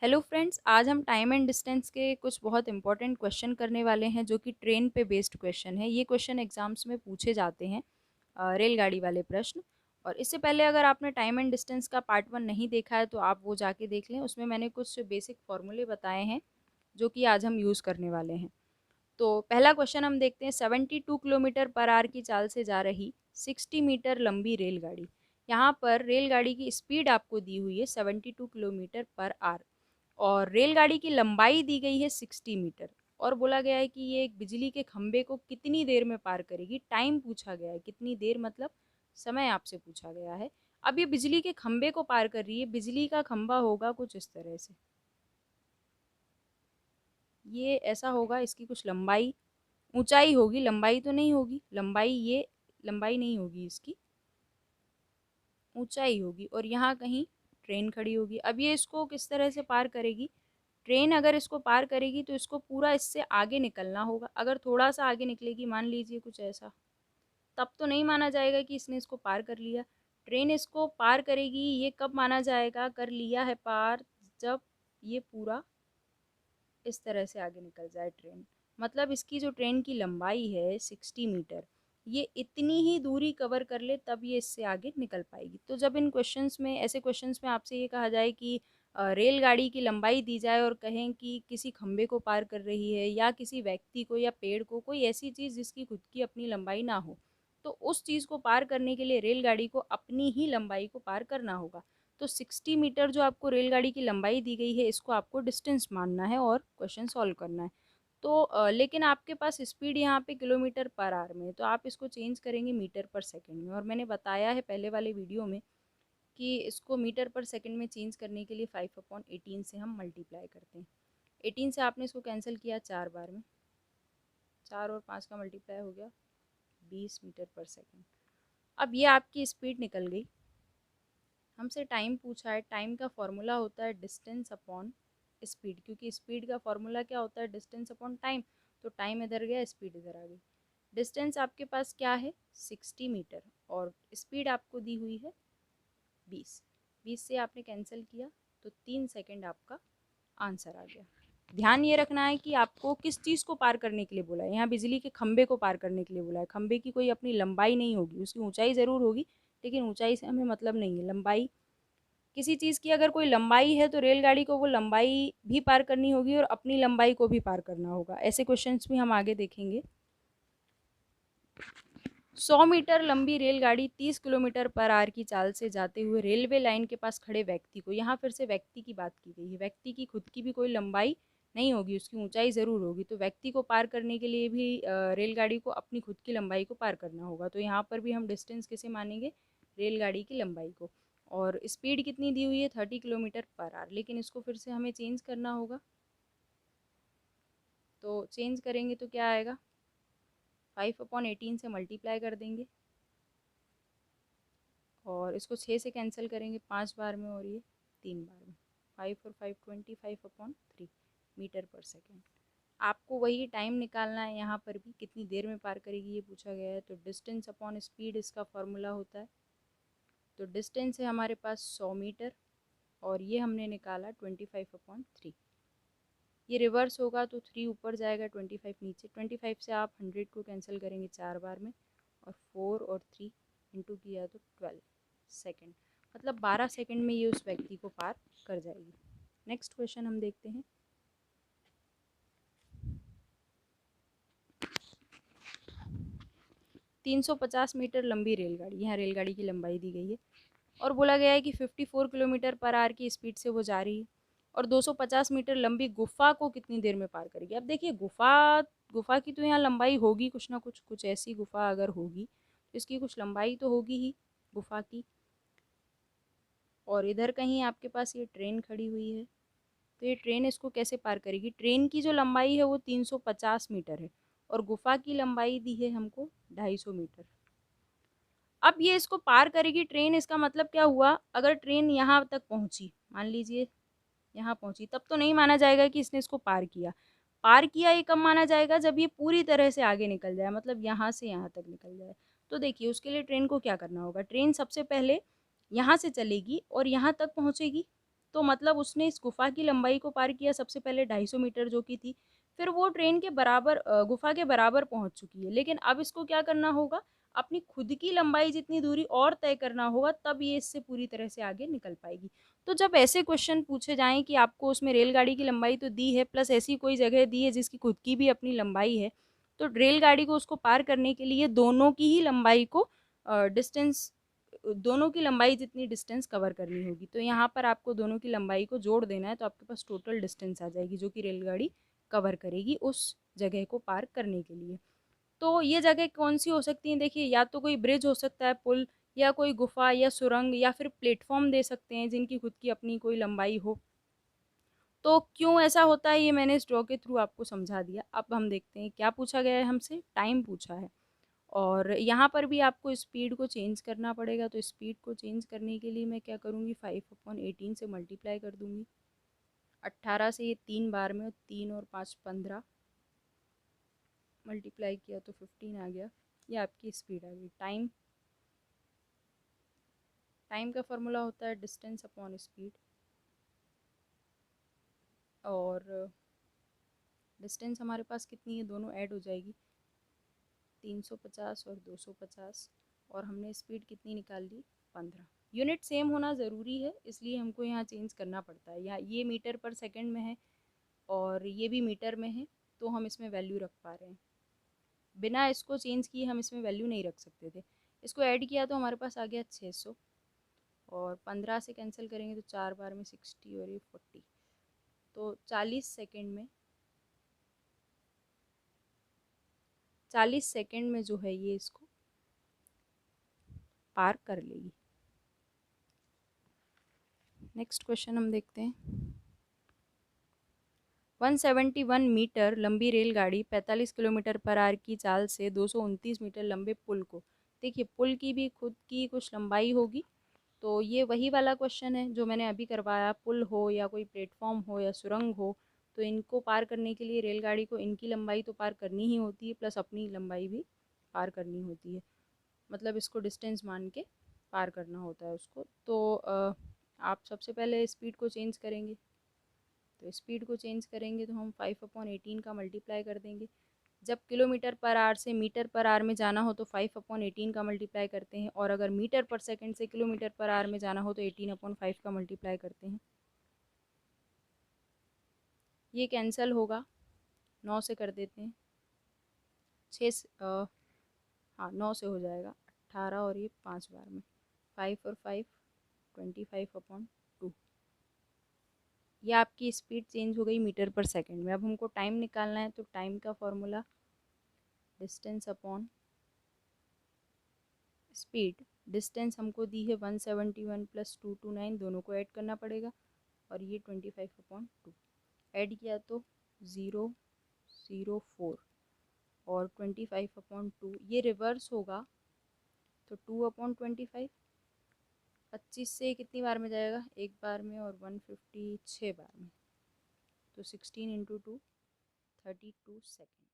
Hello friends, आज हम time and distance के कुछ बहुत इंपॉर्टेंट क्वेश्चन करने वाले हैं जो कि ट्रेन पे बेस्ड क्वेश्चन है। ये क्वेश्चन एग्जाम्स में पूछे जाते हैं, रेलगाड़ी वाले प्रश्न। और इससे पहले अगर आपने टाइम एंड डिस्टेंस का पार्ट 1 नहीं देखा है तो आप वो जाके देख लें। उसमें मैंने कुछ बेसिक फॉर्मूले बताए हैं जो कि आज हम यूज़ करने वाले हैं। तो पहला क्वेश्चन हम देखते हैं। 72 किलोमीटर पर आवर की चाल से जा रही 60 मीटर लंबी रेलगाड़ी। यहाँ पर रेलगाड़ी की स्पीड आपको दी हुई है 72 किलोमीटर पर आवर और रेलगाड़ी की लंबाई दी गई है 60 मीटर। और बोला गया है कि ये एक बिजली के खंभे को कितनी देर में पार करेगी। टाइम पूछा गया है, कितनी देर मतलब समय आपसे पूछा गया है। अब ये बिजली के खंभे को पार कर रही है। बिजली का खंभा होगा कुछ इस तरह से, ये ऐसा होगा। इसकी कुछ लंबाई ऊंचाई होगी, लंबाई तो नहीं होगी। लंबाई ये लंबाई नहीं होगी, इसकी ऊंचाई होगी। और यहाँ कहीं ट्रेन खड़ी होगी। अब ये इसको किस तरह से पार करेगी। ट्रेन अगर इसको पार करेगी तो इसको पूरा इससे आगे निकलना होगा। अगर थोड़ा सा आगे निकलेगी, मान लीजिए कुछ ऐसा, तब तो नहीं माना जाएगा कि इसने इसको पार कर लिया। ट्रेन इसको पार करेगी, ये कब माना जाएगा कर लिया है पार, जब ये पूरा इस तरह से आगे निकल जाए ट्रेन। मतलब इसकी जो ट्रेन की लंबाई है 60 मीटर, ये इतनी ही दूरी कवर कर ले तब ये इससे आगे निकल पाएगी। तो जब इन क्वेश्चंस में, ऐसे क्वेश्चंस में आपसे ये कहा जाए कि रेलगाड़ी की लंबाई दी जाए और कहें कि किसी खंबे को पार कर रही है या किसी व्यक्ति को या पेड़ को, कोई ऐसी चीज़ जिसकी खुद की अपनी लंबाई ना हो, तो उस चीज़ को पार करने के लिए रेलगाड़ी को अपनी ही लंबाई को पार करना होगा। तो 60 मीटर जो आपको रेलगाड़ी की लंबाई दी गई है, इसको आपको डिस्टेंस मानना है और क्वेश्चन सॉल्व करना है। तो लेकिन आपके पास स्पीड यहाँ पे किलोमीटर पर आवर में है, तो आप इसको चेंज करेंगे मीटर पर सेकंड में। और मैंने बताया है पहले वाले वीडियो में कि इसको मीटर पर सेकंड में चेंज करने के लिए 5/18 से हम मल्टीप्लाई करते हैं। 18 से आपने इसको कैंसिल किया 4 बार में, 4 और 5 का मल्टीप्लाई हो गया 20 मीटर पर सेकंड। अब ये आपकी स्पीड निकल गई। हमसे टाइम पूछा है। टाइम का फॉर्मूला होता है डिस्टेंस अपॉन स्पीड, क्योंकि स्पीड का फॉर्मूला क्या होता है, डिस्टेंस अपॉन टाइम। तो टाइम इधर गया, स्पीड इधर आ गई। डिस्टेंस आपके पास क्या है 60 मीटर और स्पीड आपको दी हुई है 20। 20 से आपने कैंसिल किया तो 3 सेकेंड आपका आंसर आ गया। ध्यान ये रखना है कि आपको किस चीज़ को पार करने के लिए बोला है। यहाँ बिजली के खंबे को पार करने के लिए बोला है। खंबे की कोई अपनी लंबाई नहीं होगी, उसकी ऊंचाई ज़रूर होगी, लेकिन ऊंचाई से हमें मतलब नहीं है। लंबाई, किसी चीज़ की अगर कोई लंबाई है तो रेलगाड़ी को वो लंबाई भी पार करनी होगी और अपनी लंबाई को भी पार करना होगा। ऐसे क्वेश्चंस भी हम आगे देखेंगे। 100 मीटर लंबी रेलगाड़ी 30 किलोमीटर पर आवर की चाल से जाते हुए रेलवे लाइन के पास खड़े व्यक्ति को, यहाँ फिर से व्यक्ति की बात की गई है। व्यक्ति की खुद की भी कोई लंबाई नहीं होगी, उसकी ऊंचाई ज़रूर होगी। तो व्यक्ति को पार करने के लिए भी रेलगाड़ी को अपनी खुद की लंबाई को पार करना होगा। तो यहाँ पर भी हम डिस्टेंस किसे मानेंगे, रेलगाड़ी की लंबाई को। और स्पीड कितनी दी हुई है 30 किलोमीटर पर आवर, लेकिन इसको फिर से हमें चेंज करना होगा। तो चेंज करेंगे तो क्या आएगा, 5/18 से मल्टीप्लाई कर देंगे और इसको 6 से कैंसिल करेंगे 5 बार में और ये 3 बार में। 5 और 5 25/3 मीटर पर सेकेंड। आपको वही टाइम निकालना है। यहाँ पर भी कितनी देर में पार करेगी ये पूछा गया है। तो डिस्टेंस अपॉन स्पीड इसका फॉर्मूला होता है। तो डिस्टेंस है हमारे पास 100 मीटर और ये हमने निकाला 25/3। ये रिवर्स होगा तो 3 ऊपर जाएगा, 25 नीचे। 25 से आप 100 को कैंसिल करेंगे 4 बार में और 4 और 3 इंटू किया तो 12 सेकेंड। मतलब 12 सेकेंड में ये उस व्यक्ति को पार कर जाएगी। नेक्स्ट क्वेश्चन हम देखते हैं। ₹350 मीटर लंबी रेलगाड़ी, यहाँ रेलगाड़ी की लंबाई दी गई है और बोला गया है कि 54 किलोमीटर पर आवर की स्पीड से वो जा रही है और 250 मीटर लंबी गुफा को कितनी देर में पार करेगी। अब देखिए, गुफा गुफा की तो यहाँ लंबाई होगी कुछ ना कुछ, कुछ ऐसी गुफा अगर होगी तो इसकी कुछ लंबाई तो होगी ही गुफा की। और इधर कहीं आपके पास ये ट्रेन खड़ी हुई है, तो ये ट्रेन इसको कैसे पार करेगी। ट्रेन की जो लंबाई है वो 350 मीटर है और गुफा की लंबाई दी है हमको 250 मीटर। अब ये इसको पार करेगी ट्रेन, इसका मतलब क्या हुआ, अगर ट्रेन यहाँ तक पहुँची, मान लीजिए यहाँ पहुँची, तब तो नहीं माना जाएगा कि इसने इसको पार किया। पार किया ये कब माना जाएगा, जब ये पूरी तरह से आगे निकल जाए, मतलब यहाँ से यहाँ तक निकल जाए। तो देखिए, उसके लिए ट्रेन को क्या करना होगा। ट्रेन सबसे पहले यहाँ से चलेगी और यहाँ तक पहुँचेगी, तो मतलब उसने इस गुफ़ा की लंबाई को पार किया सबसे पहले 250 मीटर जो कि थी, फिर वो ट्रेन के बराबर गुफ़ा के बराबर पहुँच चुकी है। लेकिन अब इसको क्या करना होगा, अपनी खुद की लंबाई जितनी दूरी और तय करना होगा, तब ये इससे पूरी तरह से आगे निकल पाएगी। तो जब ऐसे क्वेश्चन पूछे जाएँ कि आपको उसमें रेलगाड़ी की लंबाई तो दी है, प्लस ऐसी कोई जगह दी है जिसकी खुद की भी अपनी लंबाई है, तो रेलगाड़ी को उसको पार करने के लिए दोनों की ही लंबाई को डिस्टेंस दोनों की लंबाई जितनी डिस्टेंस कवर करनी होगी। तो यहाँ पर आपको दोनों की लंबाई को जोड़ देना है, तो आपके पास टोटल डिस्टेंस आ जाएगी जो कि रेलगाड़ी कवर करेगी उस जगह को पार करने के लिए। तो ये जगह कौन-सी हो सकती हैं? देखिए, या तो कोई ब्रिज हो सकता है, पुल, या कोई गुफ़ा या सुरंग, या फिर प्लेटफ़ॉर्म दे सकते हैं जिनकी खुद की अपनी कोई लंबाई हो। तो क्यों ऐसा होता है ये मैंने इस ड्रॉ के थ्रू आपको समझा दिया। अब हम देखते हैं क्या पूछा गया है हमसे, टाइम पूछा है। और यहाँ पर भी आपको स्पीड को चेंज करना पड़ेगा, तो स्पीड को चेंज करने के लिए मैं क्या करूँगी, 5/18 से मल्टीप्लाई कर दूँगी। 18 से ये 3 बार में, 3 और 5 15, मल्टीप्लाई किया तो 15 आ गया। ये आपकी स्पीड आ गई। टाइम, टाइम का फॉर्मूला होता है डिस्टेंस अपॉन स्पीड, और डिस्टेंस हमारे पास कितनी है, दोनों ऐड हो जाएगी, 350 और 250, और हमने स्पीड कितनी निकाल ली, 15। यूनिट सेम होना ज़रूरी है, इसलिए हमको यहाँ चेंज करना पड़ता है। यहाँ ये मीटर पर सेकंड में है और ये भी मीटर में है, तो हम इसमें वैल्यू रख पा रहे हैं। बिना इसको चेंज किए हम इसमें वैल्यू नहीं रख सकते थे। इसको ऐड किया तो हमारे पास आ गया 600, और 15 से कैंसिल करेंगे तो 4 बार में 60 और ये 40, तो 40 सेकेंड में जो है ये इसको पार कर लेगी। नेक्स्ट क्वेश्चन हम देखते हैं। 171 मीटर लंबी रेलगाड़ी 45 किलोमीटर पर आवर की चाल से 229 मीटर लंबे पुल को, देखिए पुल की भी खुद की कुछ लंबाई होगी, तो ये वही वाला क्वेश्चन है जो मैंने अभी करवाया। पुल हो या कोई प्लेटफॉर्म हो या सुरंग हो, तो इनको पार करने के लिए रेलगाड़ी को इनकी लंबाई तो पार करनी ही होती है, प्लस अपनी लंबाई भी पार करनी होती है। मतलब इसको डिस्टेंस मान के पार करना होता है उसको। तो आप सबसे पहले स्पीड को चेंज करेंगे, तो स्पीड को चेंज करेंगे तो हम 5/18 का मल्टीप्लाई कर देंगे। जब किलोमीटर पर आवर से मीटर पर आवर में जाना हो तो 5/18 का मल्टीप्लाई करते हैं, और अगर मीटर पर सेकंड से किलोमीटर पर आवर में जाना हो तो 18/5 का मल्टीप्लाई करते हैं। ये कैंसिल होगा, 9 से कर देते हैं, 6 हाँ 9 से हो जाएगा, 18 और ये 5 बार में, 5 और 5 25/2। ये आपकी स्पीड चेंज हो गई मीटर पर सेकंड में। अब हमको टाइम निकालना है, तो टाइम का formula distance upon speed. Distance हमको दी है 171 + 229, दोनों को ऐड करना पड़ेगा, और ये 25/2 ऐड किया तो 004, और 25/2 ये रिवर्स होगा तो 2/25। 25 से कितनी बार में जाएगा, एक बार में, और 156 बार में, तो 16 × 2 32 सेकेंड।